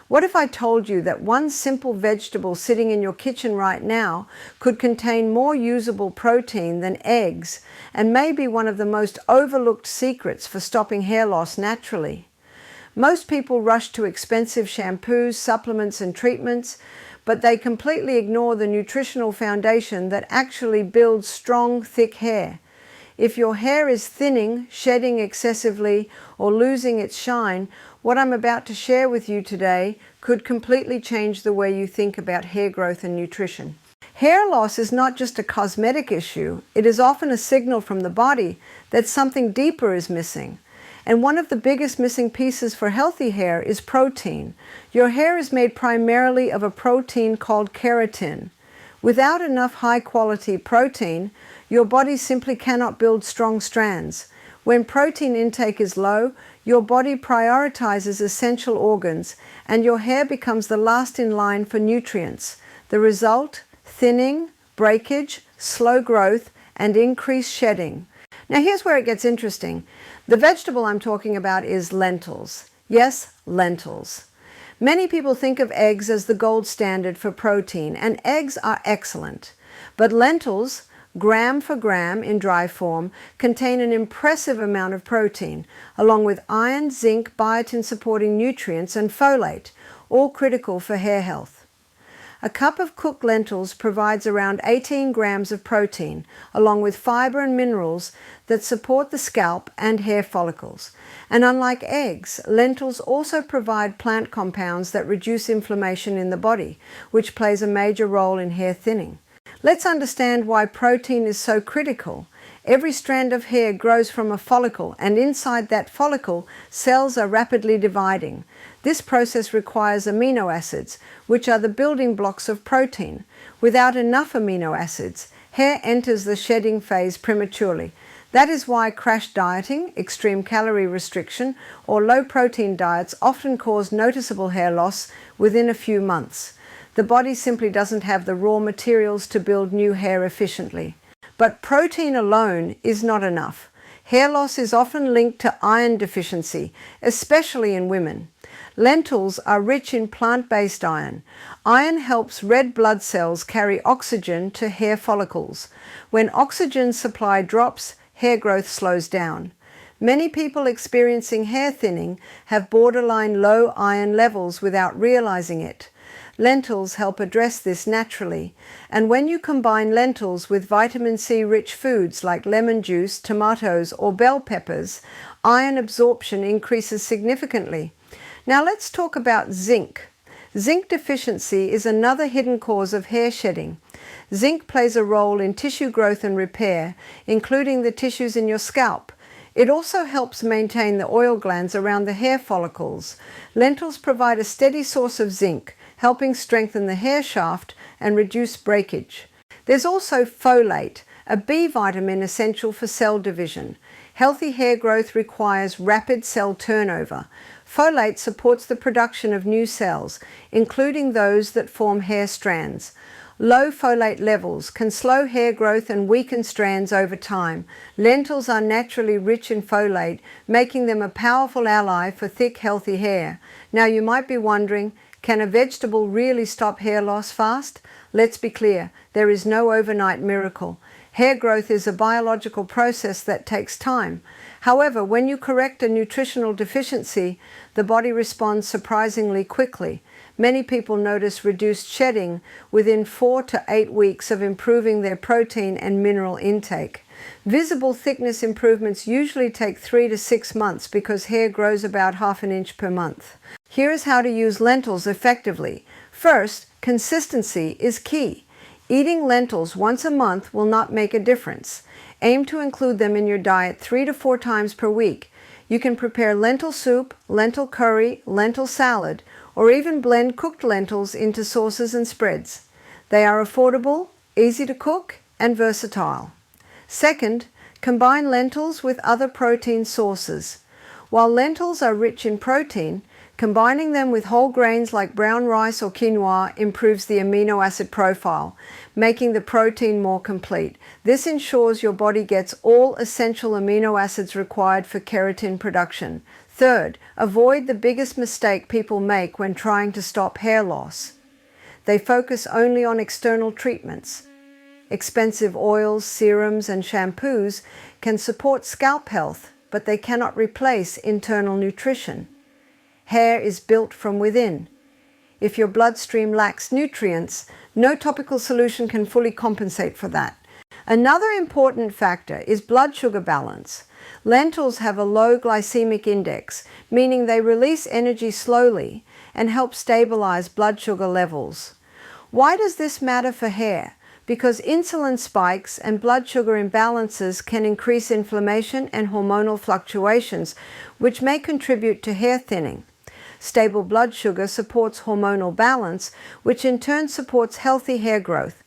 What if I told you that one simple vegetable sitting in your kitchen right now could contain more usable protein than eggs, and may be one of the most overlooked secrets for stopping hair loss naturally? Most people rush to expensive shampoos, supplements, and treatments, but they completely ignore the nutritional foundation that actually builds strong, thick hair. If your hair is thinning, shedding excessively, or losing its shine, what I'm about to share with you today could completely change the way you think about hair growth and nutrition. Hair loss is not just a cosmetic issue. It is often a signal from the body that something deeper is missing. And one of the biggest missing pieces for healthy hair is protein. Your hair is made primarily of a protein called keratin. Without enough high-quality protein, your body simply cannot build strong strands. When protein intake is low, your body prioritizes essential organs, and your hair becomes the last in line for nutrients. The result? Thinning, breakage, slow growth, and increased shedding. Now here's where it gets interesting. The vegetable I'm talking about is lentils. Yes, lentils. Many people think of eggs as the gold standard for protein, and eggs are excellent. But lentils, gram for gram in dry form, contain an impressive amount of protein, along with iron, zinc, biotin-supporting nutrients, and folate, all critical for hair health. A cup of cooked lentils provides around 18 grams of protein, along with fiber and minerals that support the scalp and hair follicles. And unlike eggs, lentils also provide plant compounds that reduce inflammation in the body, which plays a major role in hair thinning. Let's understand why protein is so critical. Every strand of hair grows from a follicle, and inside that follicle, cells are rapidly dividing. This process requires amino acids, which are the building blocks of protein. Without enough amino acids, hair enters the shedding phase prematurely. That is why crash dieting, extreme calorie restriction, or low-protein diets often cause noticeable hair loss within a few months. The body simply doesn't have the raw materials to build new hair efficiently. But protein alone is not enough. Hair loss is often linked to iron deficiency, especially in women. Lentils are rich in plant-based iron. Iron helps red blood cells carry oxygen to hair follicles. When oxygen supply drops, hair growth slows down. Many people experiencing hair thinning have borderline low iron levels without realizing it. Lentils help address this naturally, and when you combine lentils with vitamin C-rich foods like lemon juice, tomatoes, or bell peppers, iron absorption increases significantly. Now let's talk about zinc. Zinc deficiency is another hidden cause of hair shedding. Zinc plays a role in tissue growth and repair, including the tissues in your scalp. It also helps maintain the oil glands around the hair follicles. Lentils provide a steady source of zinc, helping strengthen the hair shaft and reduce breakage. There's also folate, a B vitamin essential for cell division. Healthy hair growth requires rapid cell turnover. Folate supports the production of new cells, including those that form hair strands. Low folate levels can slow hair growth and weaken strands over time. Lentils are naturally rich in folate, making them a powerful ally for thick, healthy hair. Now you might be wondering, can a vegetable really stop hair loss fast? Let's be clear, there is no overnight miracle. Hair growth is a biological process that takes time. However, when you correct a nutritional deficiency, the body responds surprisingly quickly. Many people notice reduced shedding within 4 to 8 weeks of improving their protein and mineral intake. Visible thickness improvements usually take 3 to 6 months because hair grows about ½ inch per month. Here is how to use lentils effectively. First, consistency is key. Eating lentils once a month will not make a difference. Aim to include them in your diet 3 to 4 times per week. You can prepare lentil soup, lentil curry, lentil salad, or even blend cooked lentils into sauces and spreads. They are affordable, easy to cook, and versatile. Second, combine lentils with other protein sources. While lentils are rich in protein, combining them with whole grains like brown rice or quinoa improves the amino acid profile, making the protein more complete. This ensures your body gets all essential amino acids required for keratin production. Third, avoid the biggest mistake people make when trying to stop hair loss. They focus only on external treatments. Expensive oils, serums, and shampoos can support scalp health, but they cannot replace internal nutrition. Hair is built from within. If your bloodstream lacks nutrients, no topical solution can fully compensate for that. Another important factor is blood sugar balance. Lentils have a low glycemic index, meaning they release energy slowly and help stabilize blood sugar levels. Why does this matter for hair? Because insulin spikes and blood sugar imbalances can increase inflammation and hormonal fluctuations, which may contribute to hair thinning. Stable blood sugar supports hormonal balance, which in turn supports healthy hair growth.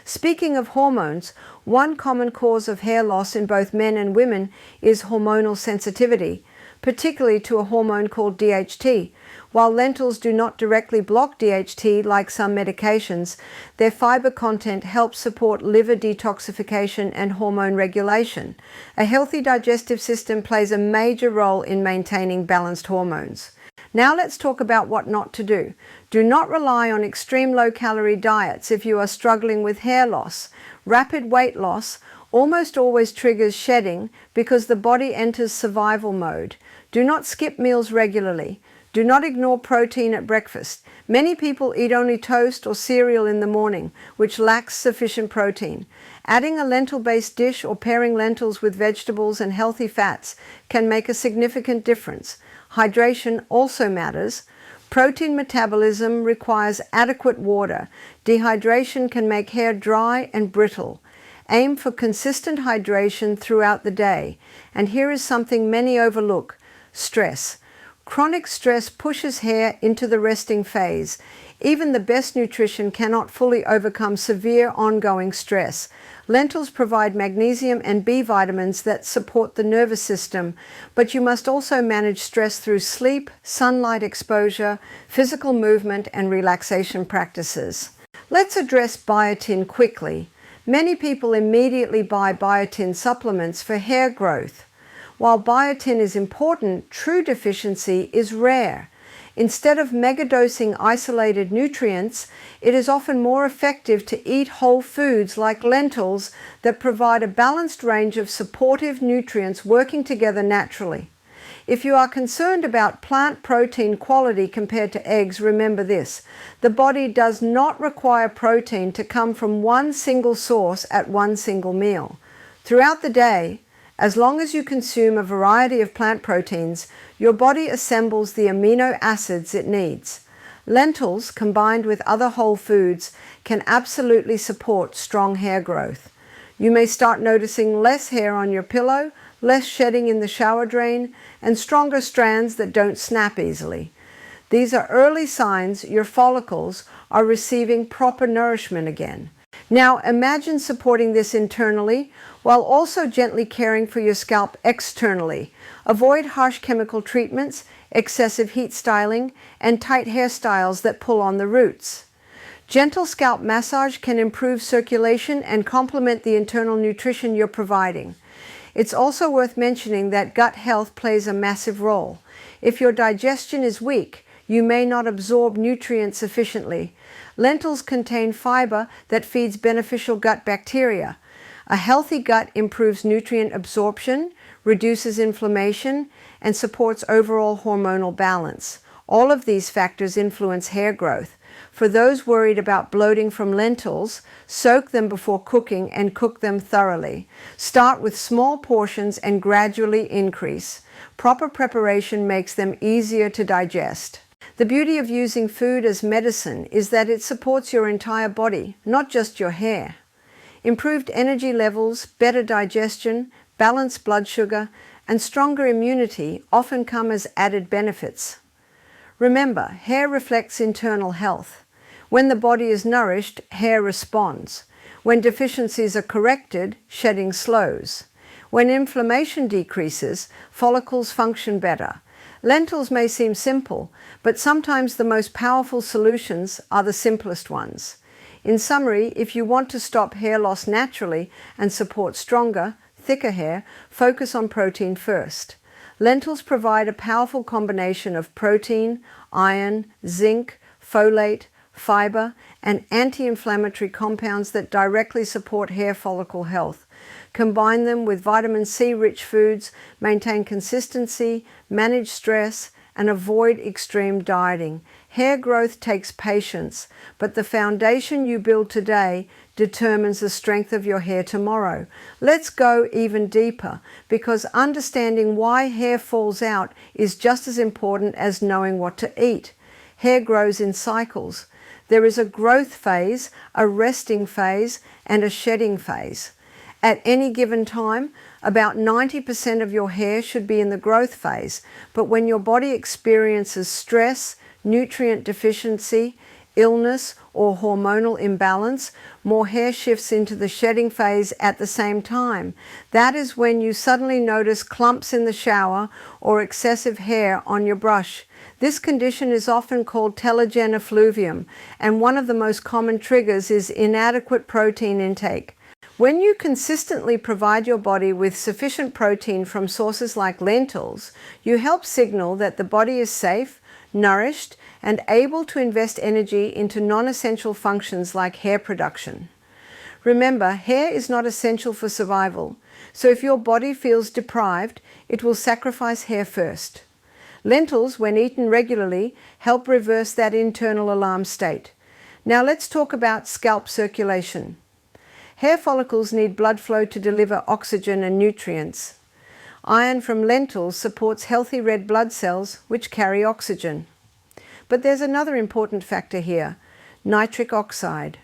Speaking of hormones, one common cause of hair loss in both men and women is hormonal sensitivity, particularly to a hormone called DHT. While lentils do not directly block DHT like some medications, their fiber content helps support liver detoxification and hormone regulation. A healthy digestive system plays a major role in maintaining balanced hormones. Now let's talk about what not to do. Do not rely on extreme low-calorie diets if you are struggling with hair loss. Rapid weight loss almost always triggers shedding because the body enters survival mode. Do not skip meals regularly. Do not ignore protein at breakfast. Many people eat only toast or cereal in the morning, which lacks sufficient protein. Adding a lentil-based dish or pairing lentils with vegetables and healthy fats can make a significant difference. Hydration also matters. Protein metabolism requires adequate water. Dehydration can make hair dry and brittle. Aim for consistent hydration throughout the day. And here is something many overlook: stress. Chronic stress pushes hair into the resting phase. Even the best nutrition cannot fully overcome severe ongoing stress. Lentils provide magnesium and B vitamins that support the nervous system, but you must also manage stress through sleep, sunlight exposure, physical movement, and relaxation practices. Let's address biotin quickly. Many people immediately buy biotin supplements for hair growth. While biotin is important, true deficiency is rare. Instead of megadosing isolated nutrients, it is often more effective to eat whole foods like lentils that provide a balanced range of supportive nutrients working together naturally. If you are concerned about plant protein quality compared to eggs, remember this: the body does not require protein to come from one single source at one single meal. Throughout the day, as long as you consume a variety of plant proteins, your body assembles the amino acids it needs. Lentils, combined with other whole foods, can absolutely support strong hair growth. You may start noticing less hair on your pillow, less shedding in the shower drain, and stronger strands that don't snap easily. These are early signs your follicles are receiving proper nourishment again. Now imagine supporting this internally while also gently caring for your scalp externally. Avoid harsh chemical treatments, excessive heat styling, and tight hairstyles that pull on the roots. Gentle scalp massage can improve circulation and complement the internal nutrition you're providing. It's also worth mentioning that gut health plays a massive role. If your digestion is weak, you may not absorb nutrients sufficiently. Lentils contain fiber that feeds beneficial gut bacteria. A healthy gut improves nutrient absorption, reduces inflammation, and supports overall hormonal balance. All of these factors influence hair growth. For those worried about bloating from lentils, soak them before cooking and cook them thoroughly. Start with small portions and gradually increase. Proper preparation makes them easier to digest. The beauty of using food as medicine is that it supports your entire body, not just your hair. Improved energy levels, better digestion, balanced blood sugar, and stronger immunity often come as added benefits. Remember, hair reflects internal health. When the body is nourished, hair responds. When deficiencies are corrected, shedding slows. When inflammation decreases, follicles function better. Lentils may seem simple, but sometimes the most powerful solutions are the simplest ones. In summary, if you want to stop hair loss naturally and support stronger, thicker hair, focus on protein first. Lentils provide a powerful combination of protein, iron, zinc, folate, fiber, and anti-inflammatory compounds that directly support hair follicle health. Combine them with vitamin C-rich foods, maintain consistency, manage stress, and avoid extreme dieting. Hair growth takes patience, but the foundation you build today determines the strength of your hair tomorrow. Let's go even deeper, because understanding why hair falls out is just as important as knowing what to eat. Hair grows in cycles. There is a growth phase, a resting phase, and a shedding phase. At any given time, about 90% of your hair should be in the growth phase, but when your body experiences stress, nutrient deficiency, illness, or hormonal imbalance, more hair shifts into the shedding phase at the same time. That is when you suddenly notice clumps in the shower or excessive hair on your brush. This condition is often called telogen effluvium, and one of the most common triggers is inadequate protein intake. When you consistently provide your body with sufficient protein from sources like lentils, you help signal that the body is safe, nourished, and able to invest energy into non-essential functions like hair production. Remember, hair is not essential for survival, so if your body feels deprived, it will sacrifice hair first. Lentils, when eaten regularly, help reverse that internal alarm state. Now let's talk about scalp circulation. Hair follicles need blood flow to deliver oxygen and nutrients. Iron from lentils supports healthy red blood cells, which carry oxygen. But there's another important factor here: nitric oxide.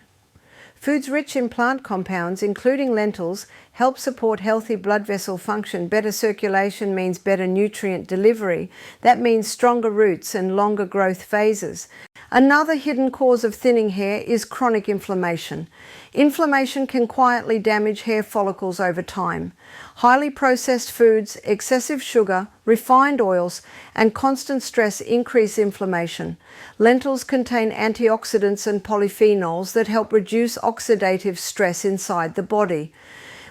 Foods rich in plant compounds, including lentils, help support healthy blood vessel function. Better circulation means better nutrient delivery. That means stronger roots and longer growth phases. Another hidden cause of thinning hair is chronic inflammation. Inflammation can quietly damage hair follicles over time. Highly processed foods, excessive sugar, refined oils, and constant stress increase inflammation. Lentils contain antioxidants and polyphenols that help reduce oxidative stress inside the body.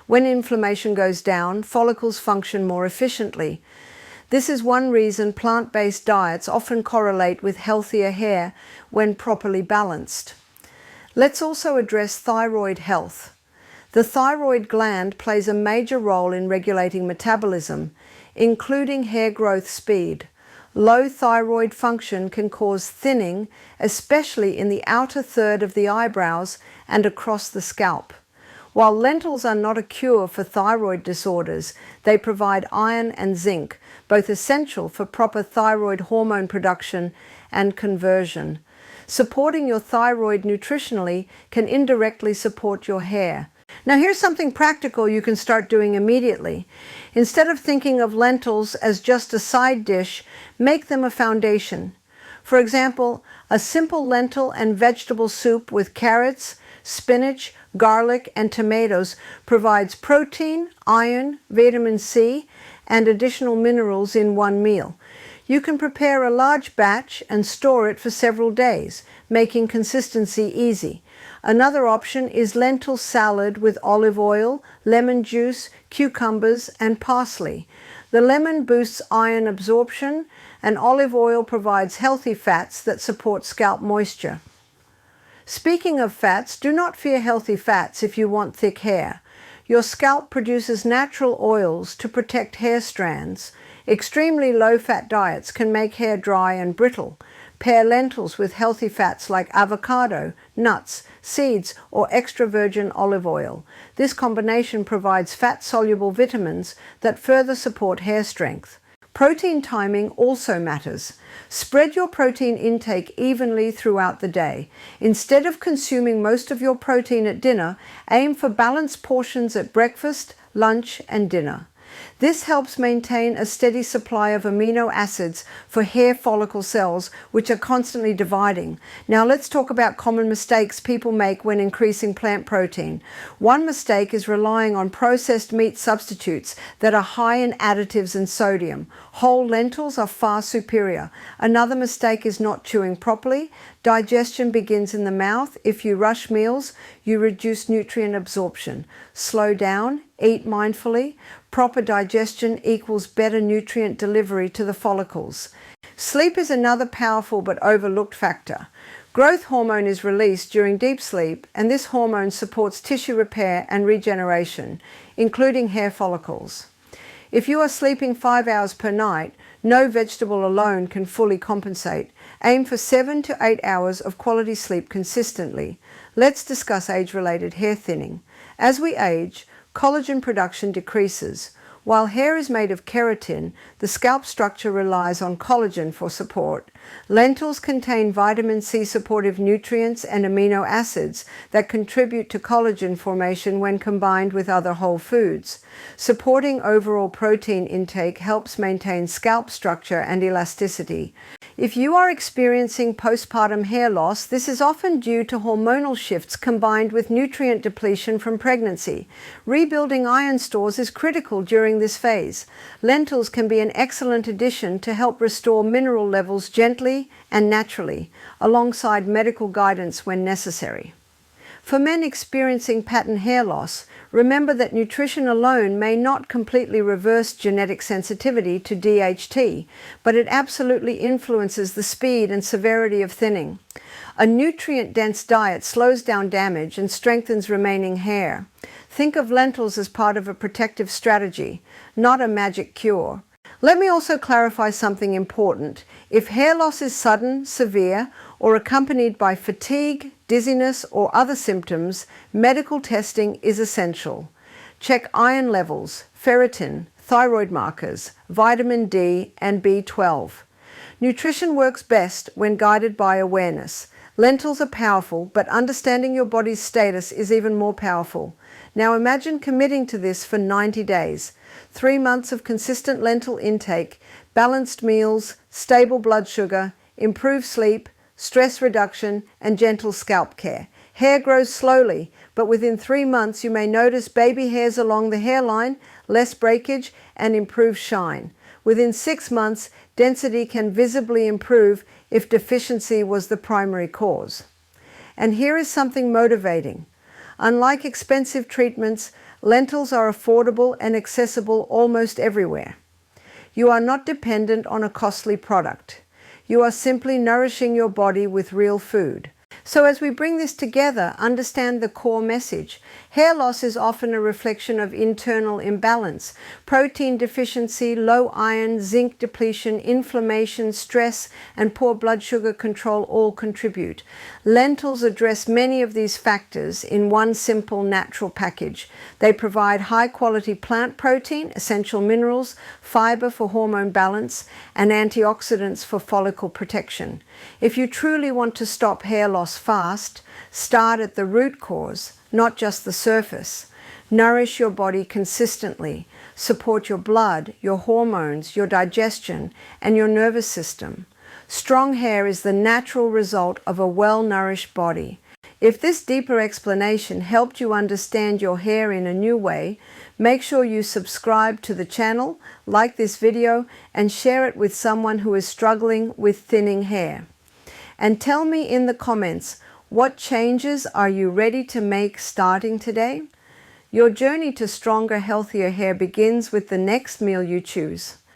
When inflammation goes down, follicles function more efficiently. This is one reason plant-based diets often correlate with healthier hair when properly balanced. Let's also address thyroid health. The thyroid gland plays a major role in regulating metabolism, including hair growth speed. Low thyroid function can cause thinning, especially in the outer third of the eyebrows and across the scalp. While lentils are not a cure for thyroid disorders, they provide iron and zinc, both essential for proper thyroid hormone production and conversion. Supporting your thyroid nutritionally can indirectly support your hair. Now here's something practical you can start doing immediately. Instead of thinking of lentils as just a side dish, make them a foundation. For example, a simple lentil and vegetable soup with carrots, spinach, garlic, and tomatoes provides protein, iron, vitamin C, and additional minerals in one meal. You can prepare a large batch and store it for several days, making consistency easy. Another option is lentil salad with olive oil, lemon juice, cucumbers, and parsley. The lemon boosts iron absorption, and olive oil provides healthy fats that support scalp moisture. Speaking of fats, do not fear healthy fats if you want thick hair. Your scalp produces natural oils to protect hair strands. Extremely low-fat diets can make hair dry and brittle. Pair lentils with healthy fats like avocado, nuts, seeds, or extra virgin olive oil. This combination provides fat-soluble vitamins that further support hair strength. Protein timing also matters. Spread your protein intake evenly throughout the day. Instead of consuming most of your protein at dinner, aim for balanced portions at breakfast, lunch, and dinner. This helps maintain a steady supply of amino acids for hair follicle cells, which are constantly dividing. Now let's talk about common mistakes people make when increasing plant protein. One mistake is relying on processed meat substitutes that are high in additives and sodium. Whole lentils are far superior. Another mistake is not chewing properly. Digestion begins in the mouth. If you rush meals, you reduce nutrient absorption. Slow down, eat mindfully. Proper digestion equals better nutrient delivery to the follicles. Sleep is another powerful but overlooked factor. Growth hormone is released during deep sleep, and this hormone supports tissue repair and regeneration, including hair follicles. If you are sleeping 5 hours per night, no vegetable alone can fully compensate. Aim for 7 to 8 hours of quality sleep consistently. Let's discuss age-related hair thinning. As we age, collagen production decreases. While hair is made of keratin, the scalp structure relies on collagen for support. Lentils contain vitamin C supportive nutrients and amino acids that contribute to collagen formation when combined with other whole foods. Supporting overall protein intake helps maintain scalp structure and elasticity. If you are experiencing postpartum hair loss, this is often due to hormonal shifts combined with nutrient depletion from pregnancy. Rebuilding iron stores is critical during this phase. Lentils can be an excellent addition to help restore mineral levels gently and naturally, alongside medical guidance when necessary. For men experiencing pattern hair loss, remember that nutrition alone may not completely reverse genetic sensitivity to DHT, but it absolutely influences the speed and severity of thinning. A nutrient-dense diet slows down damage and strengthens remaining hair. Think of lentils as part of a protective strategy, not a magic cure. Let me also clarify something important. If hair loss is sudden, severe, or accompanied by fatigue, dizziness, or other symptoms, medical testing is essential. Check iron levels, ferritin, thyroid markers, vitamin D, and B12. Nutrition works best when guided by awareness. Lentils are powerful, but understanding your body's status is even more powerful. Now imagine committing to this for 90 days. 3 months of consistent lentil intake, balanced meals, stable blood sugar, improved sleep, stress reduction, and gentle scalp care. Hair grows slowly, but within 3 months you may notice baby hairs along the hairline, less breakage, and improved shine. Within 6 months, density can visibly improve if deficiency was the primary cause. And here is something motivating. Unlike expensive treatments, lentils are affordable and accessible almost everywhere. You are not dependent on a costly product. You are simply nourishing your body with real food. So as we bring this together, understand the core message. Hair loss is often a reflection of internal imbalance. Protein deficiency, low iron, zinc depletion, inflammation, stress, and poor blood sugar control all contribute. Lentils address many of these factors in one simple natural package. They provide high-quality plant protein, essential minerals, fiber for hormone balance, and antioxidants for follicle protection. If you truly want to stop hair loss fast, start at the root cause, not just the surface. Nourish your body consistently. Support your blood, your hormones, your digestion, and your nervous system. Strong hair is the natural result of a well-nourished body. If this deeper explanation helped you understand your hair in a new way, make sure you subscribe to the channel, like this video, and share it with someone who is struggling with thinning hair. And tell me in the comments, what changes are you ready to make starting today? Your journey to stronger, healthier hair begins with the next meal you choose.